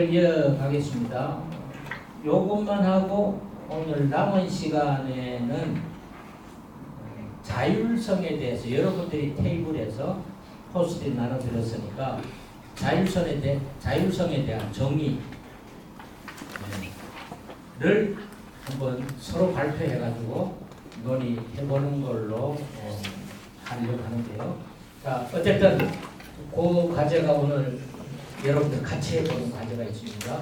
이야기를 이어가겠습니다. 요것만 하고 오늘 남은 시간에는 자율성에 대해서 여러분들이 테이블에서 포스트잇 나눠드렸으니까 자율성에 대한 정의를 한번 서로 발표해가지고 논의해보는 걸로 하려고 하는데요. 자, 어쨌든 그 과제가 오늘 여러분들 같이 해보는 과제가 있습니다.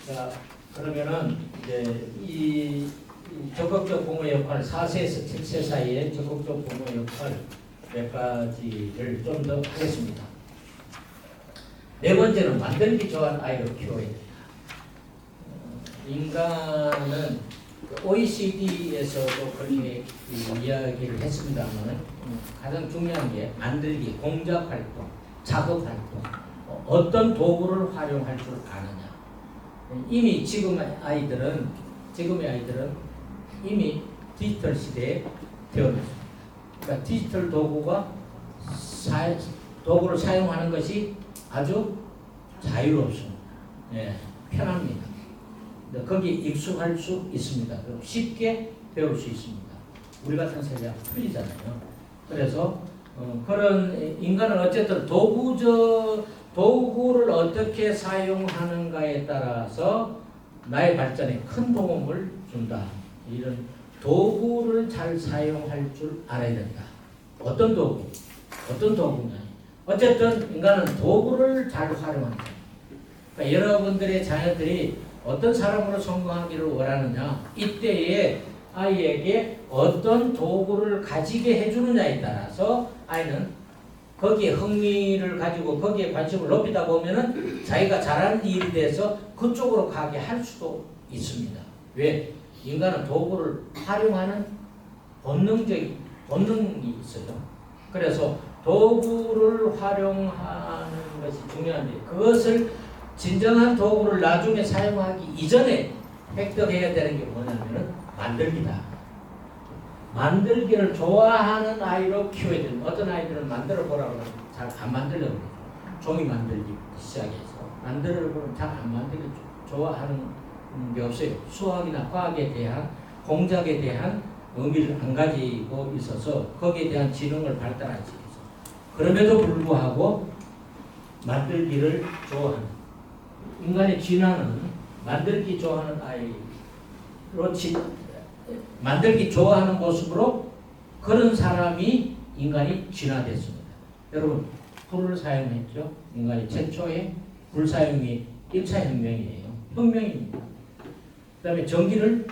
자, 그러면은 이제 이 적극적 부모 역할 4세에서 7세 사이의 적극적 부모 역할 몇 가지를 좀 더 하겠습니다. 네 번째는 만들기 좋아하는 아이를 키워야 된다. 인간은 OECD에서도 그렇게 이야기를 했습니다만 가장 중요한 게 만들기, 공작 활동, 작업 활동, 어떤 도구를 활용할 줄 아느냐. 이미 지금의 아이들은 이미 디지털 시대에 태어났습니다. 그러니까 디지털 도구를 사용하는 것이 아주 자유롭습니다. 예, 편합니다. 거기에 익숙할 수 있습니다. 그리고 쉽게 배울 수 있습니다. 우리 같은 세대와 틀리잖아요. 그래서 그런 인간은 어쨌든 도구를 어떻게 사용하는가에 따라서 나의 발전에 큰 도움을 준다. 이런 도구를 잘 사용할 줄 알아야 된다. 어떤 도구냐. 어쨌든 인간은 도구를 잘 활용한다. 그러니까 여러분들의 자녀들이 어떤 사람으로 성공하기를 원하느냐, 이때에 아이에게 어떤 도구를 가지게 해주느냐에 따라서 아이는 거기에 흥미를 가지고 거기에 관심을 높이다 보면은 자기가 잘하는 일에 대해서 그쪽으로 가게 할 수도 있습니다. 왜? 인간은 도구를 활용하는 본능이 있어요. 그래서 도구를 활용하는 것이 중요한데 그것을 진정한 도구를 나중에 사용하기 이전에 획득해야 되는 게 뭐냐면은 만들기다. 만들기를 좋아하는 아이로 키워야 된다. 어떤 아이들은 만들어 보라고 하면 잘 안 만들려고 그러죠. 종이 만들기 시작해서 만들어 보면 잘 안 만들기 좋아하는 게 없어요. 수학이나 과학에 대한 공작에 대한 의미를 안 가지고 있어서 거기에 대한 지능을 발달하지 않아서 그럼에도 불구하고 만들기를 좋아하는 인간의 진화는 만들기 좋아하는 아이로 만들기 좋아하는 모습으로 그런 사람이 인간이 진화됐습니다. 여러분 불을 사용했죠. 인간이 최초의 불 사용이 1차 혁명이에요. 혁명입니다. 그 다음에 전기를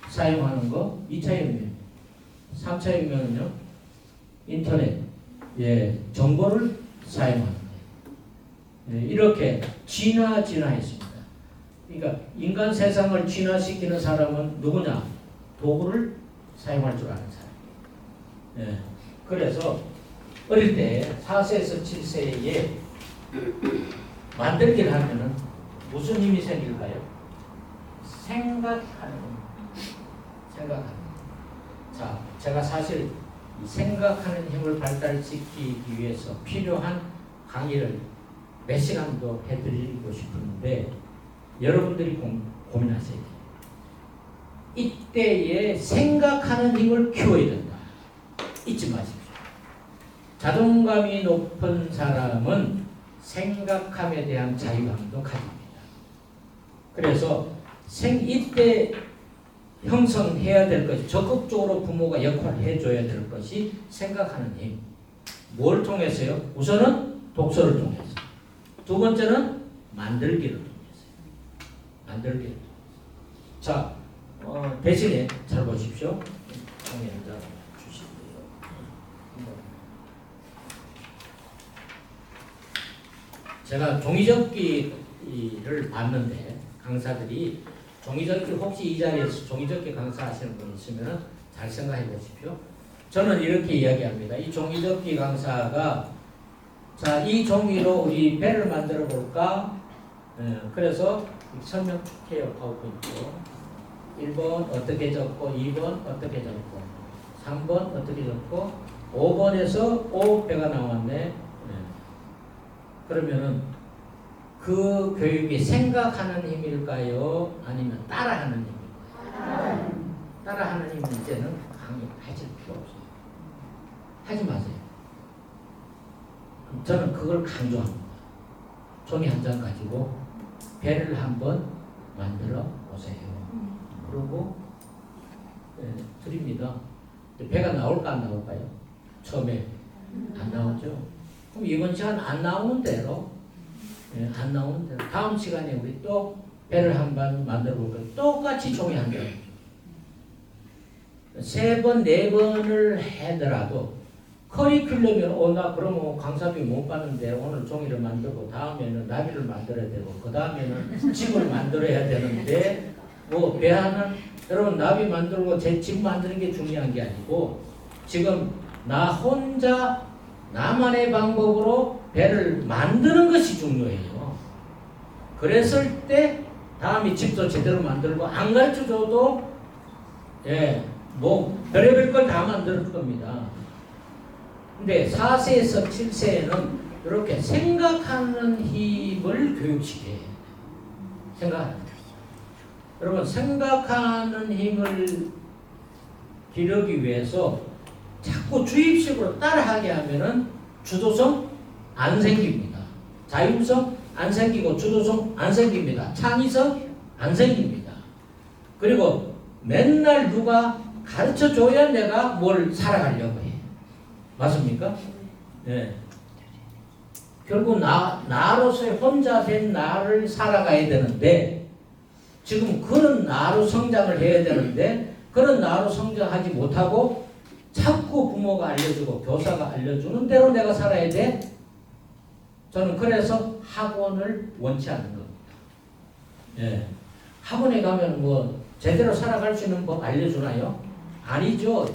사용하는 거 2차 혁명. 3차 혁명은요. 인터넷, 정보를 사용하는 거예요. 이렇게 진화했습니다. 그러니까 인간 세상을 진화시키는 사람은 누구냐? 도구를 사용할 줄 아는 사람. 그래서 어릴 때 4세에서 7세에 만들기를 하면은 무슨 힘이 생길까요? 생각하는. 자, 제가 사실 이 생각하는 힘을 발달시키기 위해서 필요한 강의를 몇 시간도 해드리고 싶은데 여러분들이 고민하셔야 돼요. 이때에 생각하는 힘을 키워야 된다. 잊지 마십시오. 자존감이 높은 사람은 생각함에 대한 자유함도 가집니다. 그래서 이때 형성해야 될 것이 적극적으로 부모가 역할을 해줘야 될 것이 생각하는 힘. 뭘 통해서요? 우선은 독서를 통해서. 두 번째는 만들기를 통해서요. 자, 대신에 잘 보십시오. 정리한다 주시고요. 제가 종이접기를 봤는데 강사들이 종이접기 혹시 이 자리에서 종이접기 강사하시는 분 있으면 잘 생각해 보십시오. 저는 이렇게 이야기합니다. 이 종이접기 강사가 자, 이 종이로 우리 배를 만들어 볼까? 그래서 설명해요. 파워포인트. 1번 어떻게 적고 2번 어떻게 적고 3번 어떻게 적고 5번에서 5배가 나왔네. 그러면은 그 교육이 생각하는 힘일까요? 아니면 따라하는 힘일까요? 따라하는 힘은 이제는 강요하실 필요 없어요. 하지 마세요. 저는 그걸 강조합니다. 종이 한 장 가지고 배를 한번 만들어 보세요. 그리고 드립니다. 배가 나올까 안 나올까요? 처음에 안 나오죠. 그럼 이번 시간 안 나오는 대로 안 나오는 대로 다음 시간에 우리 또 배를 한번 만들어 볼까요? 똑같이 종이 한 장. 3번, 4번을 하더라도 커리큘럼이 나 그러면 강사비 못 받는데 오늘 종이를 만들고 다음에는 나비를 만들어야 되고 그 다음에는 집을 만들어야 되는데 뭐 배 하나 여러분 나비 만들고 제 집 만드는 게 중요한 게 아니고 지금 나 혼자 나만의 방법으로 배를 만드는 것이 중요해요. 그랬을 때 다음에 집도 제대로 만들고 안 가르쳐줘도 뭐 별의별 걸 다 만들 겁니다. 근데 4세에서 7세에는 이렇게 생각하는 힘을 교육시켜요. 생각하는 힘. 여러분 생각하는 힘을 기르기 위해서 자꾸 주입식으로 따라하게 하면은 주도성 안 생깁니다. 자율성 안 생기고 주도성 안 생깁니다. 창의성 안 생깁니다. 그리고 맨날 누가 가르쳐 줘야 내가 뭘 살아가려고 해. 맞습니까? 네. 결국 나로서의 혼자 된 나를 살아가야 되는데 지금 그런 나로 성장을 해야 되는데 그런 나로 성장하지 못하고 자꾸 부모가 알려주고 교사가 알려주는 대로 내가 살아야 돼. 저는 그래서 학원을 원치 않는 겁니다. 예. 학원에 가면 뭐 제대로 살아갈 수 있는 법 알려주나요? 아니죠.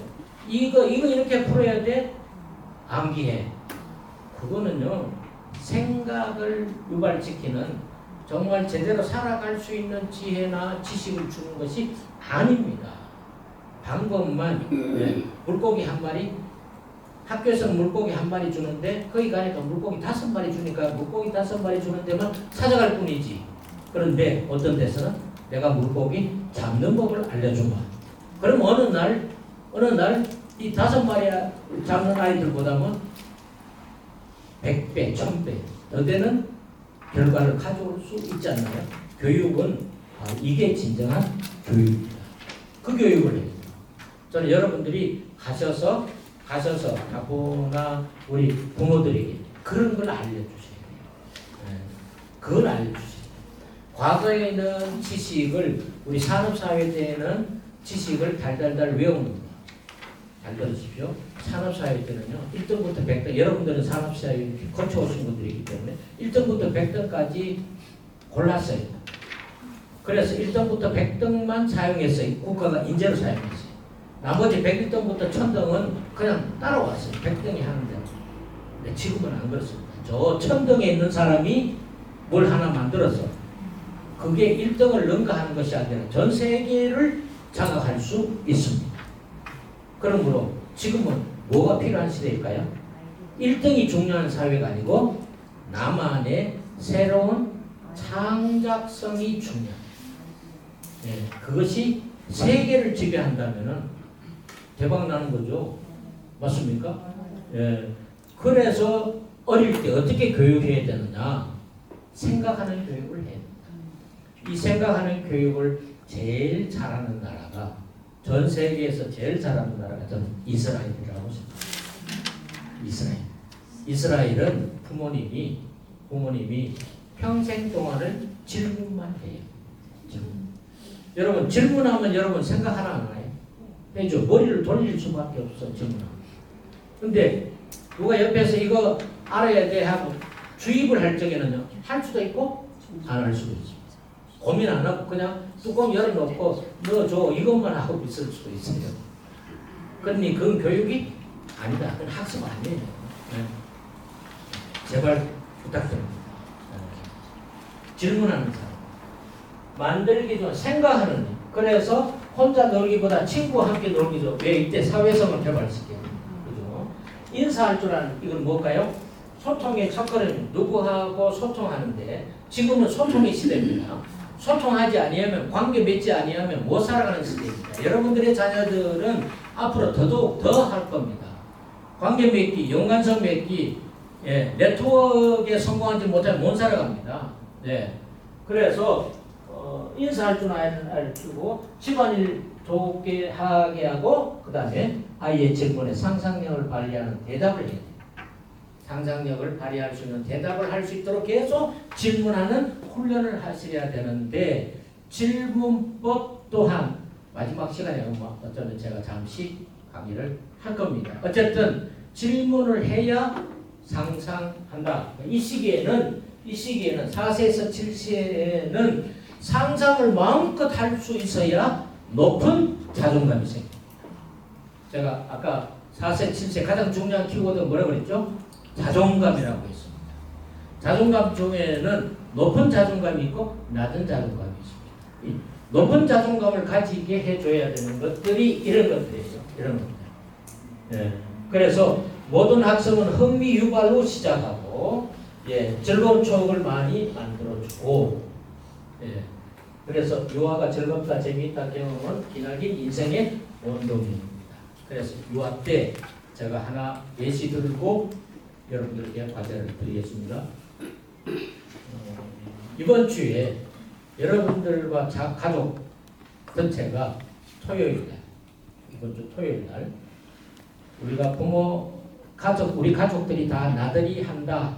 이거 이렇게 풀어야 돼. 암기해. 그거는요 생각을 유발시키는 정말 제대로 살아갈 수 있는 지혜나 지식을 주는 것이 아닙니다. 방법만 물고기 한 마리 학교에서 물고기 한 마리 주는데 거기 가니까 물고기 5마리 주니까 물고기 5마리 주는 데만 찾아갈 뿐이지. 그런데 어떤 데서는 내가 물고기 잡는 법을 알려주마. 그럼 어느 날 이 5마리 잡는 아이들보다는 100배, 1000배 더 되는 결과를 가져올 수 있지 않나요? 교육은 이게 진정한 교육입니다. 그 교육을 해요. 저는 여러분들이 가셔서 아버나 우리 부모들에게 그런 걸 알려주셔야 돼요. 그걸 알려주셔야 돼요. 과거에 있는 지식을 우리 산업사회 때에는 지식을 달달달 외우는 거예요. 잘 들으십시오. 산업사회 때는요 1등부터 100등 여러분들은 산업사회 거쳐오신 분들이기 때문에 1등부터 100등까지 골랐어요. 그래서 1등부터 100등만 사용했어요. 국가가 인재로 사용했어요. 나머지 101등부터 1000등은 그냥 따라왔어요. 100등이 하는데. 근데 지금은 안 그렇습니다. 저 1000등에 있는 사람이 뭘 하나 만들어서 그게 1등을 능가하는 것이 아니라 전 세계를 장악할 수 있습니다. 그러므로 지금은 뭐가 필요한 시대일까요? 1등이 중요한 사회가 아니고 나만의 새로운 창작성이 중요합니다. 그것이 세계를 지배한다면 대박 나는 거죠. 맞습니까? 그래서 어릴 때 어떻게 교육해야 되느냐? 생각하는 교육을 해야 됩니다. 이 생각하는 교육을 제일 잘하는 나라가 전 세계에서 제일 잘하는 나라가 저는 이스라엘이라고 생각합니다. 이스라엘은 부모님이 평생 동안을 질문만 해요. 여러분 질문하면 여러분 생각 하나 안 해요? 해죠. 머리를 돌릴 수밖에 없어 질문하면. 근데 누가 옆에서 이거 알아야 돼 하고 주입을 할 적에는요 할 수도 있고 안 할 수도 있습니다. 고민 안 하고 그냥 뚜껑 열어놓고 넣어줘 이것만 하고 있을 수도 있어요. 그러니 그건 교육이 아니다. 그건 학습 아니에요. 제발 부탁드립니다. 질문하는 사람. 만들기 전 생각하는 일. 그래서 혼자 놀기보다 친구와 함께 놀기 좋아. 왜 이때 사회성을 개발시켜요. 그죠? 인사할 줄 아는 이건 뭘까요? 소통의 첫걸음 누구하고 소통하는데 지금은 소통의 시대입니다. 소통하지 아니하면 관계 맺지 아니하면 못 살아가는 시대입니다. 여러분들의 자녀들은 앞으로 더더욱 더 할 겁니다. 관계 맺기, 연관성 맺기, 예, 네트워크에 성공하지 못하면 못 살아갑니다. 네. 그래서 인사할 줄 알고 집안일 좋게 하게 하고 그 다음에 아이의 질문에 상상력을 발휘하는 대답을 해야 돼요. 상상력을 발휘할 수 있는 대답을 할 수 있도록 계속 질문하는 훈련을 하셔야 되는데 질문법 또한 마지막 시간에 어쩌면 제가 잠시 강의를 할 겁니다. 어쨌든 질문을 해야 상상한다. 이 시기에는 4세에서 7세에는 상상을 마음껏 할 수 있어야 높은 자존감이 생깁니다. 제가 아까 4세, 7세 가장 중요한 키워드 뭐라고 그랬죠? 자존감이라고 했습니다. 자존감 중에는 높은 자존감이 있고 낮은 자존감이 있습니다. 높은 자존감을 가지게 해줘야 되는 것들이 이런 것들이에요. 이런 것들. 예. 그래서 모든 학습은 흥미 유발로 시작하고, 예, 즐거운 추억을 많이 만들어주고, 예. 그래서 유아가 즐겁다, 재미있다 경험은 기나긴 인생의 원동력입니다. 그래서 유아 때 제가 하나 예시 들고 여러분들께 과제를 드리겠습니다. 이번 주에 여러분들과 가족 전체가 토요일 날, 이번 주 토요일 날 우리가 우리 가족들이 다 나들이 한다.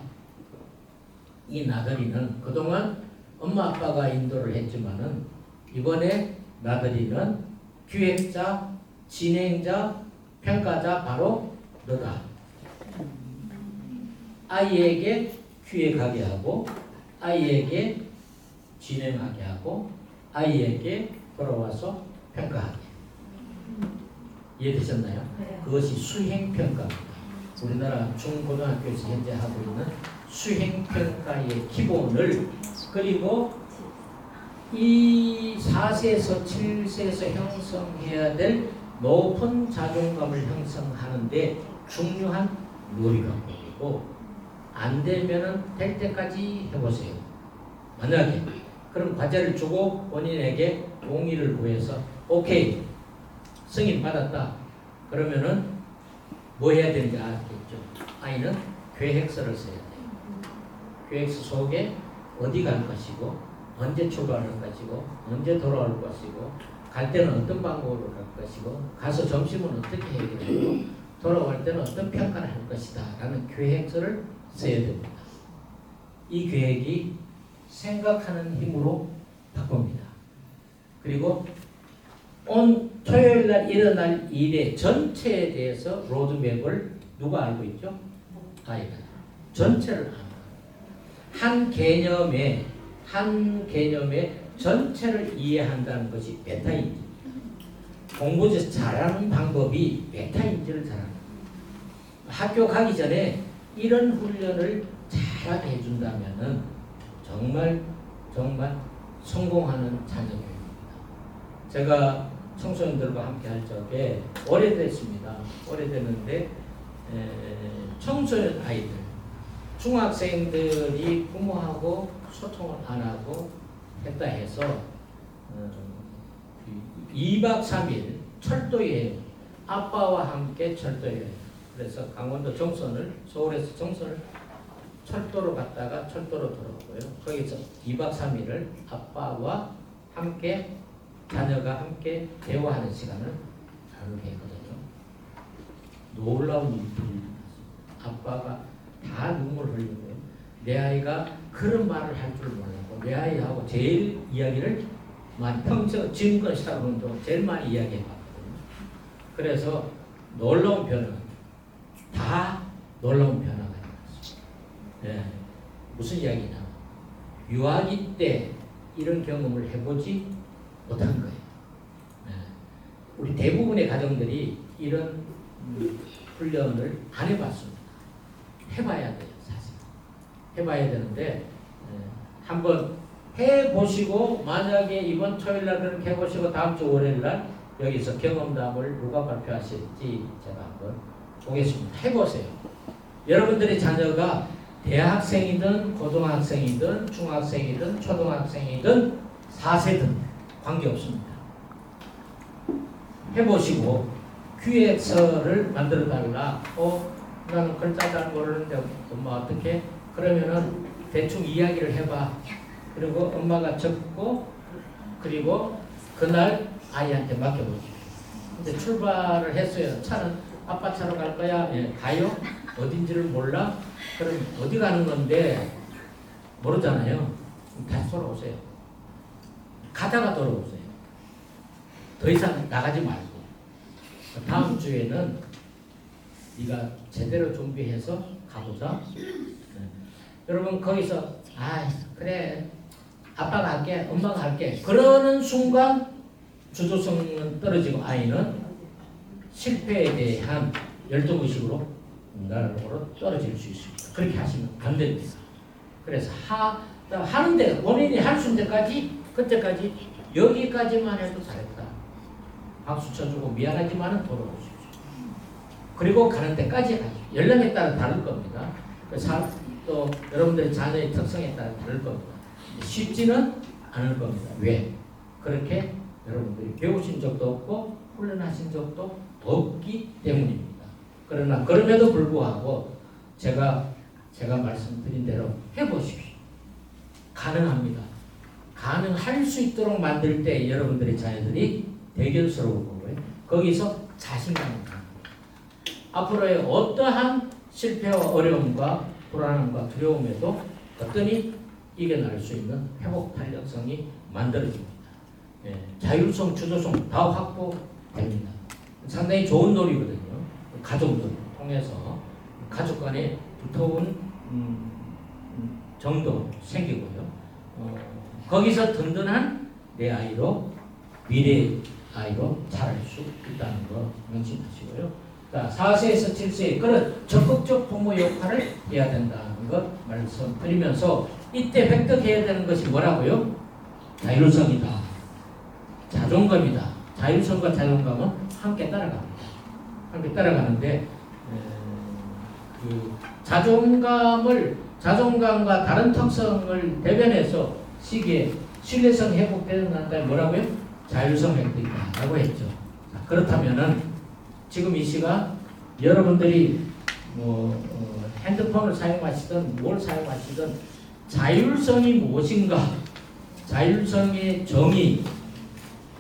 이 나들이는 그동안 엄마 아빠가 인도를 했지만은 이번에 나들이는 기획자, 진행자, 평가자 바로 너다. 아이에게 기획하게 하고 아이에게 진행하게 하고 아이에게 돌아와서 평가하게. 이해되셨나요? 네. 그것이 수행평가입니다. 우리나라 중고등학교에서 현재 하고 있는 수행평가의 기본을 그리고 이 4세에서 7세에서 형성해야 될 높은 자존감을 형성하는데 중요한 놀이방법이고 안 되면은 될 때까지 해보세요. 만약에 그럼 과제를 주고 본인에게 동의를 구해서 오케이 승인 받았다. 그러면은 뭐 해야 되는지 알겠죠. 아이는 계획서를 써야 돼요. 계획서 속에 어디 갈 것이고 언제 출발할 것이고 언제 돌아올 것이고 갈 때는 어떤 방법으로 갈 것이고 가서 점심은 어떻게 해결하고 돌아올 때는 어떤 평가를 할 것이다 라는 계획서를 써야 됩니다. 이 계획이 생각하는 힘으로 바꿉니다. 그리고 온 토요일 날 일어날 일의 전체에 대해서 로드맵을 누가 알고 있죠? 아이가. 전체를 압니다. 한 개념의 전체를 이해한다는 것이 메타인지. 공부 잘하는 방법이 메타인지를 잘하는 거예요. 학교 가기 전에 이런 훈련을 잘하게 해준다면은 정말 성공하는 자녀입니다. 제가 청소년들과 함께 할 적에 오래됐습니다. 오래됐는데 청소년 아이들, 중학생들이 부모하고 소통을 안 하고 했다 해서 2박 3일 철도여행, 아빠와 함께 철도여행. 그래서 강원도 정선을, 서울에서 정선을 철도로 갔다가 철도로 돌아오고요. 거기서 2박 3일을 아빠와 함께 자녀가 함께 대화하는 시간을 나누게 했거든요. 놀라운 일들이 아빠가 다 눈물 흘리고요. 내 아이가 그런 말을 할 줄 몰랐고 내 아이하고 제일 이야기를 많이 평생 지금까지 살아오는 동안 제일 많이 이야기해봤거든요. 그래서 놀라운 변화, 다 놀라운 변화가 일어났습니다. 네. 무슨 이야기냐? 유아기 때 이런 경험을 해보지 못한 거예요. 네. 우리 대부분의 가정들이 이런 훈련을 안 해봤습니다. 해봐야 돼요, 사실. 해봐야 되는데 한번 해보시고 만약에 이번 토요일날 그렇게 해보시고 다음 주 월요일날 여기서 경험담을 누가 발표하실지 제가 한번 보겠습니다. 해보세요. 여러분들의 자녀가 대학생이든 고등학생이든 중학생이든 초등학생이든 4세든 관계없습니다. 해보시고 기획서를 만들어 달라. 나는 글자 잘 모르는데 엄마 어떻게? 그러면은 대충 이야기를 해봐. 그리고 엄마가 적고 그리고 그날 아이한테 맡겨보죠. 근데 출발을 했어요. 차는 아빠 차로 갈 거야? 예, 가요? 어딘지를 몰라? 그럼 어디 가는 건데 모르잖아요. 다시 돌아오세요. 가다가 돌아오세요. 더 이상 나가지 말고 다음 주에는 네가 제대로 준비해서 가보자. 네. 여러분 거기서 그래 아빠가 할게 엄마가 할게 그러는 순간 주도성은 떨어지고 아이는 실패에 대한 열등의식으로 떨어질 수 있습니다. 그렇게 하시면 안 됩니다. 그래서 하는데 본인이 할 수 있는 데까지 그때까지 여기까지만 해도 잘했다. 박수 쳐주고 미안하지만은 돌아오십시오. 그리고 가는 데까지 가십시오. 연령에 따라 다를 겁니다. 또 여러분들의 자녀의 특성에 따라 다를 겁니다. 쉽지는 않을 겁니다. 왜? 그렇게 여러분들이 배우신 적도 없고 훈련하신 적도 없기 때문입니다. 그러나 그럼에도 불구하고 제가 말씀드린 대로 해보십시오. 가능합니다. 가능할 수 있도록 만들 때 여러분들의 자녀들이 대견스러울 거고요. 거기서 자신감을 갖는 앞으로의 어떠한 실패와 어려움과 불안함과 두려움에도 어떠니 이겨낼 수 있는 회복 탄력성이 만들어집니다. 자율성, 주도성 다 확보됩니다. 상당히 좋은 놀이거든요. 가족놀이 통해서 가족 간의 두터운 정도 생기고요. 거기서 든든한 내 아이로 미래 아이로 자랄 수 있다는 거 명심하시고요. 4세에서 7세 그런 적극적 부모 역할을 해야 된다는 것 말씀드리면서 이때 획득해야 되는 것이 뭐라고요? 자율성이다. 자존감이다. 자율성과 자존감은 함께 따라갑니다. 함께 따라가는데 그 자존감과 다른 특성을 대변해서 시기에 신뢰성 회복되는 한달 뭐라고요? 자율성 획득이다라고 했죠. 그렇다면은 지금 이 시간 여러분들이 핸드폰을 사용하시든 뭘 사용하시든 자율성이 무엇인가, 자율성의 정의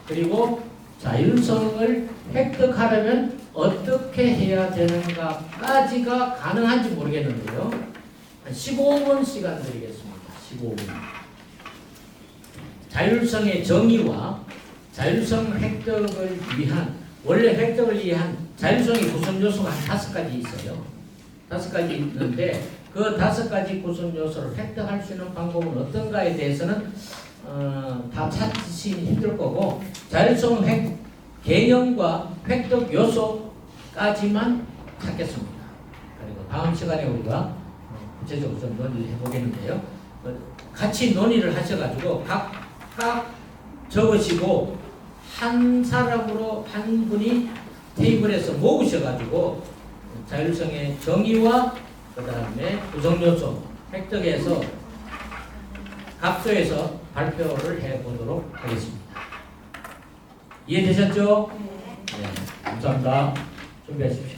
그리고 자율성을 획득하려면 어떻게 해야 되는가까지가 가능한지 모르겠는데요. 15분 시간 드리겠습니다. 15분. 자율성의 정의와 자율성 획득을 위한 원래 획득을 위한 자율성의 구성 요소가 한 5가지 있어요. 5가지 있는데 그 5가지 구성 요소를 획득할 수 있는 방법은 어떤가에 대해서는 다 찾으시기 힘들 거고 자율성 개념과 획득 요소까지만 찾겠습니다. 그리고 다음 시간에 우리가 구체적으로 좀 논의를 해보겠는데요. 같이 논의를 하셔가지고 각각 적으시고 한 사람으로 한 분이 테이블에서 모으셔가지고 자율성의 정의와 그 다음에 구성요소 획득해서 각소에서 발표를 해보도록 하겠습니다. 이해되셨죠? 네. 감사합니다. 준비하십시오.